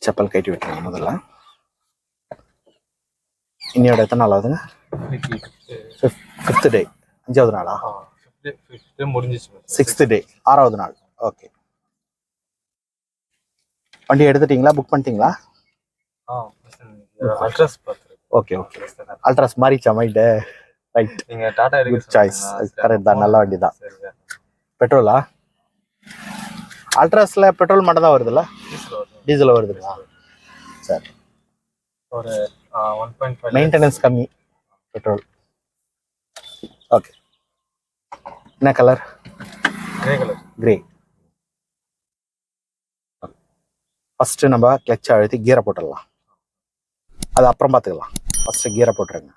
செப்பல் கட்டி விட்டுருங்க முதல்ல. இன்னையோட எத்தனை நாள் ஆகுதுங்க? 5th டே. 5வது நாளா? முடிஞ்சிச்சு. 6th டே, 6வது நாள். ஓகே. வண்டி எடுத்துட்டீங்களா? புக் பண்ணிட்டீங்களா? அல்ட்ராஸ் பார்த்து. Okay okay. அல்ட்ராஸ் மாறிச்சா மைண்டு? ரைட். நீங்க டாடா குட் சாய்ஸ். கரெக்ட் தான், நல்ல வண்டி தான். பெட்ரோலா? அல்ட்ராஸ்ல பெட்ரோல் மட்டும் தான் வருதுல்ல? டீசல் வருதுங்களா? சரி. ஒரு 1.5 மெயின்டெனன்ஸ் கம்மி பெட்ரோல். ஓகே. என்ன colour? Grey colour. Grey. First நம்ம கிளட்ச் அழுத்தி கீரை போட்டுடலாம். அது அப்புறம் பார்த்துக்கலாம். ஃபர்ஸ்ட் கீரை போட்டுருங்க.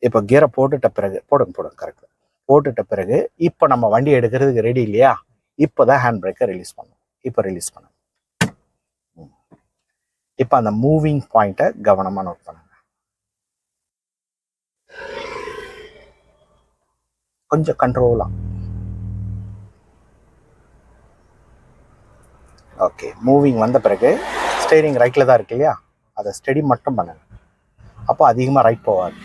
இப்போ கீரை போட்டுட்ட பிறகு போடுங்க கரெக்ட். போட்டுட்ட பிறகு இப்போ நம்ம வண்டி எடுக்கிறதுக்கு ரெடி இல்லையா? இப்போதான் ஹேண்ட் பிரேக்கை ரிலீஸ் பண்ணணும். இப்போ ரிலீஸ் பண்ணுங்க. இப்போ அந்த மூவிங் பாயிண்ட்டை கவனமாக நோட் பண்ணுங்க. கொஞ்சம் கண்ட்ரோலா. ஓகே. மூவிங் வந்த பிறகு ஸ்டேரிங் ரைட்டில் தான் இருக்கு இல்லையா? அதை ஸ்டெடி மட்டும் பண்ணுங்க. அப்போ அதிகமாக ரைட் போகாது.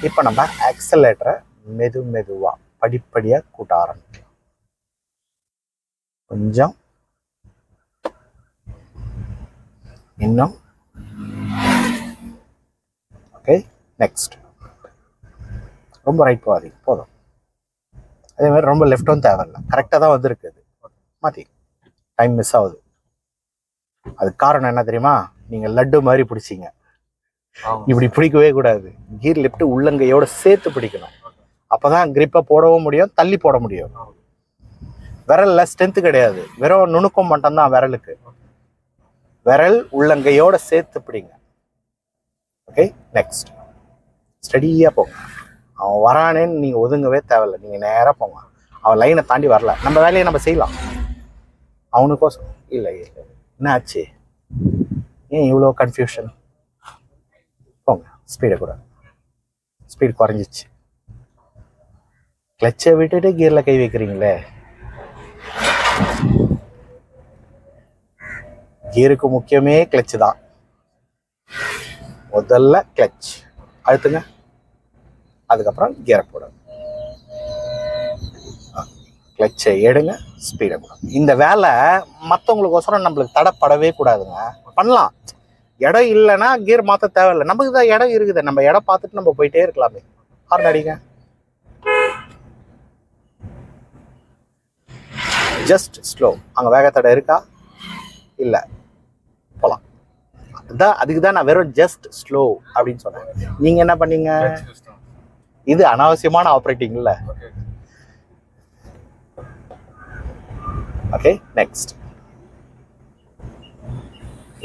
இப்போ நம்ம ஆக்சலேட்டரை மெதுவாக படிப்படியாக கூட்ட ஆரம்பிக்கலாம். கொஞ்சம் இன்னும். ஓகே. நெக்ஸ்ட். ரொம்ப ரைட் போகாதீங்க, போதும். அதே மாதிரி ரொம்ப லெஃப்டும் தேவையில்லை, கரெக்டாக தான் வந்துருக்கு. அது மாற்றி டைம் மிஸ் ஆகுது. அதுக்கு காரணம் என்ன தெரியுமா? நீங்கள் லட்டு மாதிரி பிடிச்சிங்க. இப்படி பிடிக்கவே கூடாது. கீர் லெஃப்ட் உள்ளங்கையோட சேர்த்து பிடிக்கணும். அப்போதான் கிரிப்பை போடவும் முடியும், தள்ளி போட முடியும். விரலில் ஸ்ட்ரென்த்து கிடையாது, வெறும் நுணுக்கம் மட்டும்தான் விரலுக்கு. விரல் உள்ளங்கையோட சேர்த்து பிடிங்க. ஓகே. நெக்ஸ்ட். ஸ்டடியாக போங்க. அவன் வரானேன்னு நீங்கள் ஒதுங்கவே தேவையில்லை, நீங்கள் நேராக போங்க. அவன் லைனை தாண்டி வரல, நம்ம வேலையை நம்ம செய்யலாம். அவனுக்கோசம் இல்லை. என்ன ஆச்சு? ஏன் இவ்வளோ கன்ஃபியூஷன்? போங்க. ஸ்பீடை கூட ஸ்பீடு குறைஞ்சிச்சு. கிளச்சை விட்டுட்டு கியரில் கை வைக்கிறீங்களே. கியருக்கு முக்கியமே கிளச்சு தான். முதல்ல கிளச் அழுத்துங்க, அதுக்கப்புறம் கியரை போடுங்க. கிளச்சை எடுங்க, ஸ்பீடை போடுங்க. இந்த வேலை மற்றவங்களுக்கோசரம் நம்மளுக்கு தடைப்படவே கூடாதுங்க. பண்ணலாம். இடம் இல்லைன்னா கியர் மாற்ற தேவையில்லை. நமக்கு தான் இடம் இருக்குது, நம்ம இடம் பார்த்துட்டு நம்ம போயிட்டே இருக்கலாமே. ஹார்ன் அடிங்க. Just slow. அங்கே வேகத்தடை இருக்கா? இல்லை, போகலாம். அதுக்கு தான் நான் வெறும் ஜஸ்ட் ஸ்லோ அப்படின்னு சொன்னேன். நீங்கள் என்ன பண்ணீங்க? இது அனாவசியமான ஆப்ரேட்டிங் இல்லை. ஓகே. நெக்ஸ்ட்.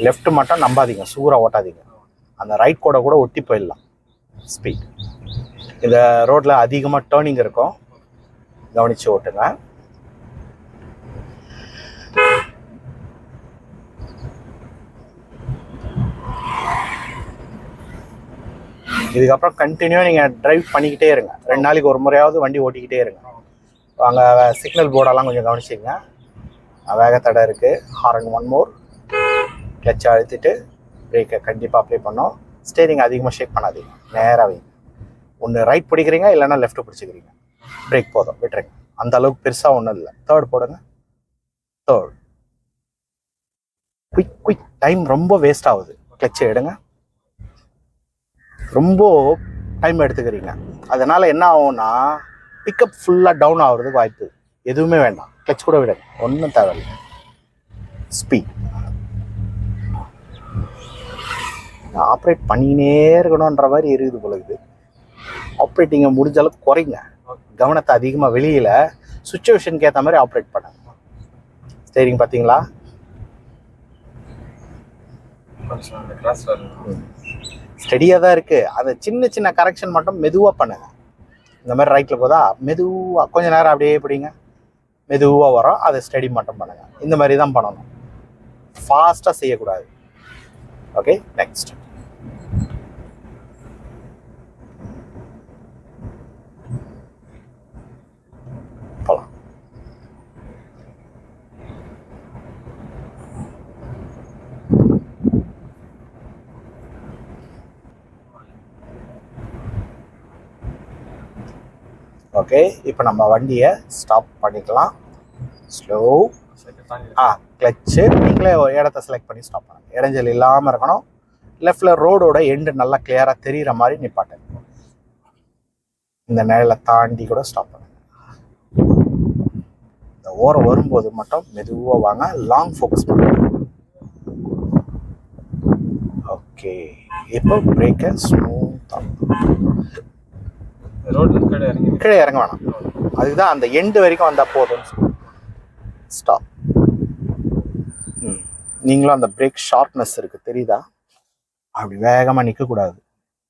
லெஃப்ட் மட்டும் நம்பாதீங்க, சூறாக ஓட்டாதீங்க. அந்த ரைட் கூட ஒட்டி போயிடலாம். ஸ்பீட். இந்த ரோட்டில் அதிகமாக டேர்னிங் இருக்கும், கவனித்து ஓட்டுங்க. இதுக்கப்புறம் கண்டினியூ நீங்கள் ட்ரைவ் பண்ணிக்கிட்டே இருங்க. 2 நாளைக்கு ஒரு முறையாவது வண்டி ஓட்டிக்கிட்டே இருங்க. அங்கே சிக்னல் போர்டெல்லாம் கொஞ்சம் கவனிச்சிங்க. வேகத்தடை இருக்குது. ஹாரன் 1 மோர். கிளச்சை அழுத்திட்டு பிரேக்கை கண்டிப்பாக அப்ளை பண்ணோம். ஸ்டேரிங் அதிகமாக ஷேக் பண்ணாதீங்க, நேராக வைங்க. ஒன்று ரைட் பிடிக்கிறீங்க, இல்லைன்னா லெஃப்ட் பிடிச்சிக்கிறீங்க. பிரேக் போதும், விட்டுருங்க. அந்த அளவுக்கு பெருசாக ஒன்றும் இல்லை. தேர்ட் போடுங்க. தேர்ட். குயிக். டைம் ரொம்ப வேஸ்ட் ஆகுது. கிளச்சை எடுங்க. ரொம்ப டைம் எடுத்துக்கிறீங்க. அதனால் என்ன ஆகும்னா பிக்கப் ஃபுல்லாக டவுன் ஆகுறதுக்கு வாய்ப்பு. எதுவுமே வேண்டாம், கிளச் கூட விடுங்க, ஒன்றும் தேவையில்லை. ஸ்பீட். ஆப்ரேட் பண்ணினே இருக்கணுன்ற மாதிரி இருக்குது பொழுது. ஆப்ரேட்டிங்கை முடிஞ்ச அளவுக்கு குறைங்க. கவனத்தை அதிகமாக வெளியில் சுச்சுவேஷனுக்கு ஏற்ற மாதிரி ஆப்ரேட் பண்ணுங்க. ஸ்டேரிங் பார்த்தீங்களா? ஸ்டெடியாக தான் இருக்குது. அந்த சின்ன கரெக்ஷன் மட்டும் மெதுவாக பண்ணுங்க. இந்த மாதிரி ரைட்டில் போதா மெதுவாக கொஞ்சம் நேரம் அப்படியே பிடிங்க, மெதுவாக வரும். அதை ஸ்டடி மட்டும் பண்ணுங்க. இந்த மாதிரி தான் பண்ணணும், ஃபாஸ்ட்டாக செய்யக்கூடாது. ஓகே. நெக்ஸ்ட். போகலாம். ஓகே, இப்போ நம்ம வண்டியை ஸ்டாப் பண்ணிக்கலாம். ஸ்லோ. கிளச்சு நீங்களே ஒரு இடத்த செலக்ட் பண்ணி ஸ்டாப் பண்ணுங்க. இடைஞ்சல் இல்லாமல் இருக்கணும். லெஃப்டில் ரோடோட எண்டு நல்லா கிளியராக தெரிகிற மாதிரி நிப்பாட்டுங்க. இந்த நிழலை தாண்டி கூட ஸ்டாப் பண்ணுங்க. இந்த ஓரம் வரும்போது மட்டும் மெதுவாக வாங்க. லாங் ஃபோக்கஸ் பண்ணுங்க. ஓகே, இப்போ பிரேக்கை ஸ்மூத்தாக கீழே இறங்க வேணாம். அதுதான் அந்த எண்டு வரைக்கும் வந்தால் போதும்னு ஸ்டாப். நீங்களும் அந்த பிரேக் ஷார்ப்னஸ் இருக்குது தெரியுதா? அப்படி வேகமாக நிற்கக்கூடாது.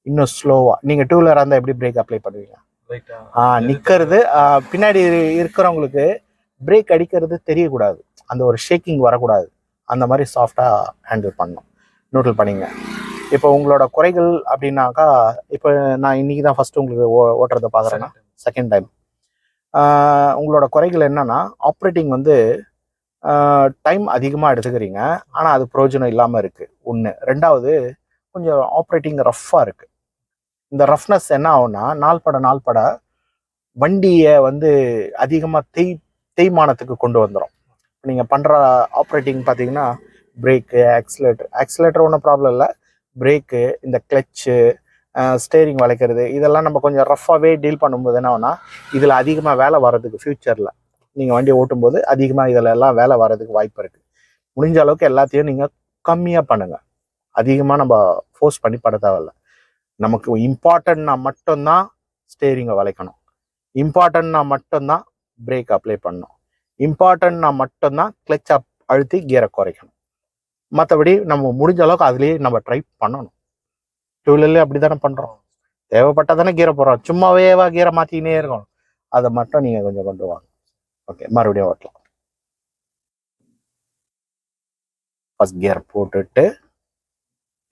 இன்னும் ஸ்லோவாக. நீங்கள் டூ வீலராக இருந்தால் எப்படி பிரேக் அப்ளை பண்ணுவீங்க? நிற்கிறது பின்னாடி இருக்கிறவங்களுக்கு பிரேக் அடிக்கிறது தெரியக்கூடாது. அந்த ஒரு ஷேக்கிங் வரக்கூடாது. அந்த மாதிரி சாஃப்டாக ஹேண்டில் பண்ணணும். நோட்டில் பண்ணிங்க. இப்போ உங்களோட குறைகள் அப்படின்னாக்கா, இப்போ நான் இன்றைக்கி தான் ஃபஸ்ட்டு உங்களுக்கு ஓட்டுறதை பார்க்குறேன்னா செகண்ட் டைம். உங்களோட குறைகள் என்னென்னா, ஆப்ரேட்டிங் வந்து டைம் அதிகமாக எடுத்துக்கிறீங்க, ஆனால் அது பிரயோஜனம் இல்லாமல் இருக்குது ஒன்று. ரெண்டாவது, கொஞ்சம் ஆப்ரேட்டிங் ரஃப்பாக இருக்குது. இந்த ரஃப்னஸ் என்ன ஆகும்னா, நாள் பட வண்டியை வந்து அதிகமாக தேய்மானத்துக்கு கொண்டு வந்துடும். நீங்கள் பண்ணுற ஆப்ரேட்டிங் பார்த்தீங்கன்னா, பிரேக்கு, ஆக்சிலேட்டர் ஒன்றும் ப்ராப்ளம் இல்லை. பிரேக்கு, இந்த கிளச்சு, ஸ்டேரிங் வளைக்கிறது, இதெல்லாம் நம்ம கொஞ்சம் ரஃப்பாகவே டீல் பண்ணும்போது என்ன ஆகும்னா, இதில் அதிகமாக வேலை வர்றதுக்கு ஃப்யூச்சரில் நீங்கள் வண்டியை ஓட்டும்போது அதிகமாக இதில் எல்லாம் வேலை வர்றதுக்கு வாய்ப்பு இருக்குது. முடிஞ்ச அளவுக்கு எல்லாத்தையும் நீங்கள் கம்மியாக பண்ணுங்கள். அதிகமாக நம்ம ஃபோர்ஸ் பண்ணி பட தேவையில்ல. நமக்கு இம்பார்ட்டன்ட்னா மட்டும்தான் ஸ்டேரிங்கை வளைக்கணும். இம்பார்ட்டன்ட்னா மட்டும்தான் பிரேக் அப்ளை பண்ணணும். இம்பார்ட்டன்ட்னா மட்டும்தான் கிளச் அழுத்தி கியரை குறைக்கணும். மற்றபடி நம்ம முடிஞ்ச அளவுக்கு அதுலேயே நம்ம ட்ரை பண்ணணும். டூ வீலர்லேயே அப்படி தானே பண்ணுறோம். தேவைப்பட்டால் தானே கீரை போடுறோம். சும்மாவேவா கீரை மாற்றிக்கினே இருக்கணும். அதை மட்டும் நீங்கள் கொஞ்சம் கொண்டு வாங்க. ஓகே, மறுபடியும் ஓட்டலாம். ஃபர்ஸ்ட் கியர் போட்டுட்டு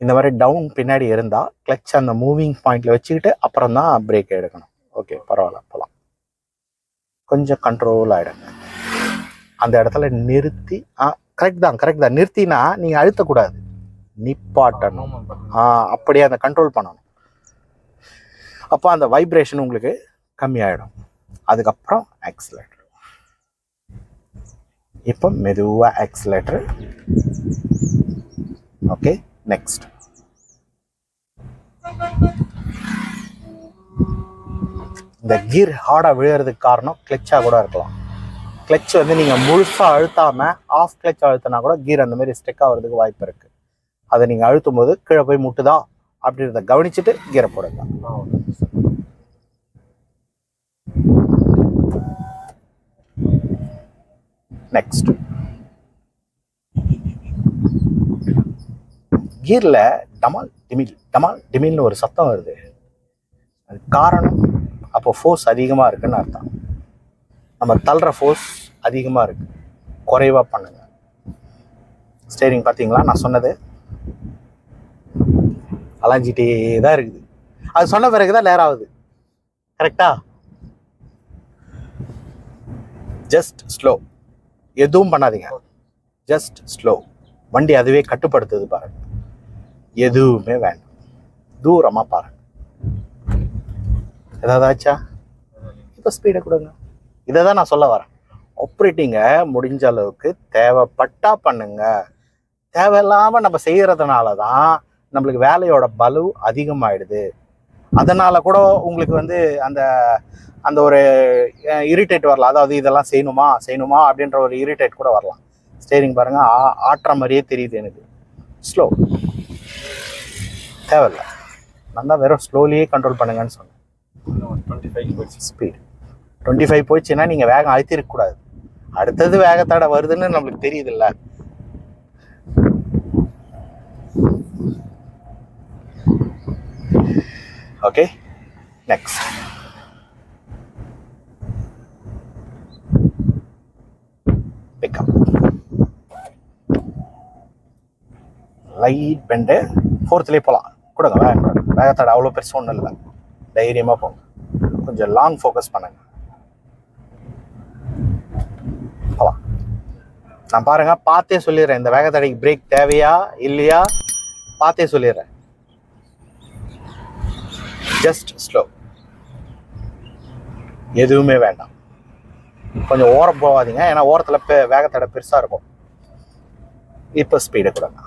இந்த மாதிரி டவுன் பின்னாடி இருந்தால் கிளச் அந்த மூவிங் பாயிண்டில் வச்சுக்கிட்டு அப்புறம் தான் பிரேக் எடுக்கணும். ஓகே, பரவாயில்ல, போகலாம். கொஞ்சம் கண்ட்ரோல் ஆகிடுங்க. அந்த இடத்துல நிறுத்தி, கரெக்ட் தான். நிறுத்தினா நீங்கள் அழுத்தக்கூடாது, நிப்பாட்டணும். அப்படியே அந்த கண்ட்ரோல் பண்ணணும். அப்போ அந்த வைப்ரேஷன் உங்களுக்கு கம்மியாயிடும். அதுக்கப்புறம் ஆக்சிலேட்டர். இப்போ மெதுவாக ஆக்சிலேட்டர். Okay, next. இந்த கீர் ஹார்டாக விழுறதுக்கு காரணம் கிளச்சாக கூட இருக்கலாம். கிளச் வந்து நீங்கள் முழுசாக அழுத்தாமல் ஆஃப் கிளச் அழுத்தினா கூட கீர் அந்த மாதிரி ஸ்டெக் ஆகிறதுக்கு வாய்ப்பு இருக்குது. அதை நீங்கள் அழுத்தும் போது கீழே போய் முட்டுதா அப்படின்றத கவனிச்சுட்டு கீரை போடுங்க. நெக்ஸ்ட். கீரில் டமால் டிமில்னு ஒரு சத்தம் வருது. அது காரணம், அப்போ ஃபோர்ஸ் அதிகமாக இருக்குன்னு அர்த்தம். நம்ம தள்ளுற ஃபோர்ஸ் அதிகமாக இருக்குது. குறைவாக பண்ணுங்க. ஸ்டேரிங் பார்த்தீங்களா, நான் சொன்னது அலைஞ்சிட்டே தான் இருக்குது. அது சொன்ன பிறகு தான் நேரம் ஆகுது. கரெக்டா? Just slow. எதுவும் பண்ணாதீங்க, ஜஸ்ட் ஸ்லோ. வண்டி அதுவே கட்டுப்படுத்துது பாருங்க. எதுவுமே வேண்டாம், தூரமாக பாருங்க. ஏதாவது ஆச்சா? இப்போ ஸ்பீடை கொடுங்க. இதை தான் நான் சொல்ல வரேன். ஆப்ரேட்டிங்கை முடிஞ்ச அளவுக்கு தேவைப்பட்டா பண்ணுங்க. தேவையில்லாமல் நம்ம செய்கிறதுனால தான் நம்மளுக்கு வேலையோட பலு அதிகமாகிடுது. அதனால் கூட உங்களுக்கு வந்து அந்த அந்த ஒரு இரிட்டேட் வரலாம். அதாவது இதெல்லாம் செய்யணுமா அப்படின்ற ஒரு இரிட்டேட் கூட வரலாம். ஸ்டேரிங் பாருங்கள், ஆட்டுற மாதிரியே தெரியுது எனக்கு. ஸ்லோ, தேவையில்லை. நான் தான் வெறும் ஸ்லோலியே கண்ட்ரோல் பண்ணுங்கன்னு சொன்னேன். 25 ஸ்பீடு 25 போயிடுச்சுன்னா நீங்கள் வேகம் அழுத்திருக்கக்கூடாது. அடுத்தது வேகத்தடை வருதுன்னு நம்மளுக்கு தெரியுது இல்லை? Okay, next. Pickup. Light bend. ஃபோர்த்லேயே போகலாம். கொடுங்க, வேகத்தடை அவ்வளோ பெருசு ஒன்றும் இல்லை. தைரியமாக போங்க. கொஞ்சம் லாங் ஃபோக்கஸ் பண்ணுங்க. போகலாம். நான் பாருங்கள், பார்த்தே சொல்லிடுறேன். இந்த வேகத்தடைக்கு பிரேக் தேவையா இல்லையா பார்த்தே சொல்லிடுறேன். Just slow. எதுவுமே வேண்டாம். கொஞ்சம் ஓரம் போகாதீங்க, ஏன்னா ஓரத்தில் வேகத்தடை பெருசாக இருக்கும். இப்போ ஸ்பீடு கொடுங்க.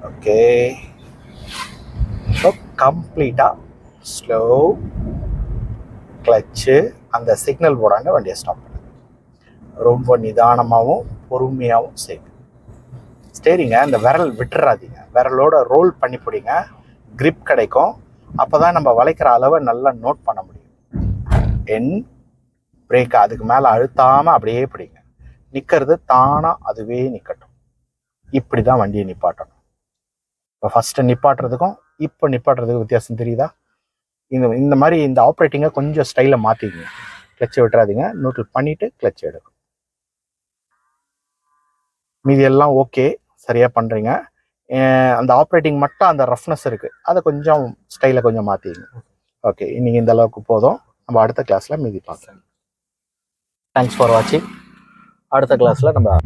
ஓகே, ஸோ கம்ப்ளீட்டாக ஸ்லோ கிளச்சு அந்த சிக்னல் போடாங்க வண்டியை ஸ்டாப் பண்ணுங்க. ரொம்ப நிதானமாகவும் பொறுமையாகவும் செய்யுங்க. ஸ்டேரிங்க இந்த விரல் விட்டுறாதீங்க, விரலோட ரோல் பண்ணி பிடிங்க, கிரிப் கிடைக்கும். அப்போ தான் நம்ம வளைக்கிற அளவை நல்லா நோட் பண்ண முடியும். என் பிரேக்கை அதுக்கு மேலே அழுத்தாமல் அப்படியே பிடிங்க. நிற்கிறது தானாக அதுவே நிற்கட்டும். இப்படி தான் வண்டியை நிப்பாட்டணும். இப்போ ஃபஸ்ட்டு நிப்பாட்டுறதுக்கும் இப்போ நிப்பாட்டுறதுக்கும் வித்தியாசம் தெரியுதா? இந்த மாதிரி இந்த ஆப்ரேட்டிங்கை கொஞ்சம் ஸ்டைலை மாற்றிக்கிங்க. கிளச்சை விட்டுறாதீங்க, நியூட்ரல் பண்ணிவிட்டு கிளச் எடுக்கும். மீதி எல்லாம் ஓகே, சரியாக பண்ணுறீங்க. அந்த ஆப்ரேட்டிங் மட்டும் அந்த ரஃப்னஸ் இருக்குது, அதை கொஞ்சம் ஸ்டைலை கொஞ்சம் மாற்றிங்க. ஓகே, இன்றைக்கி இந்த அளவுக்கு போதும். நம்ம அடுத்த கிளாஸில் மீதி பார்க்கலாம். தேங்க்ஸ் ஃபார் வாட்சிங். அடுத்த கிளாஸில் நம்ம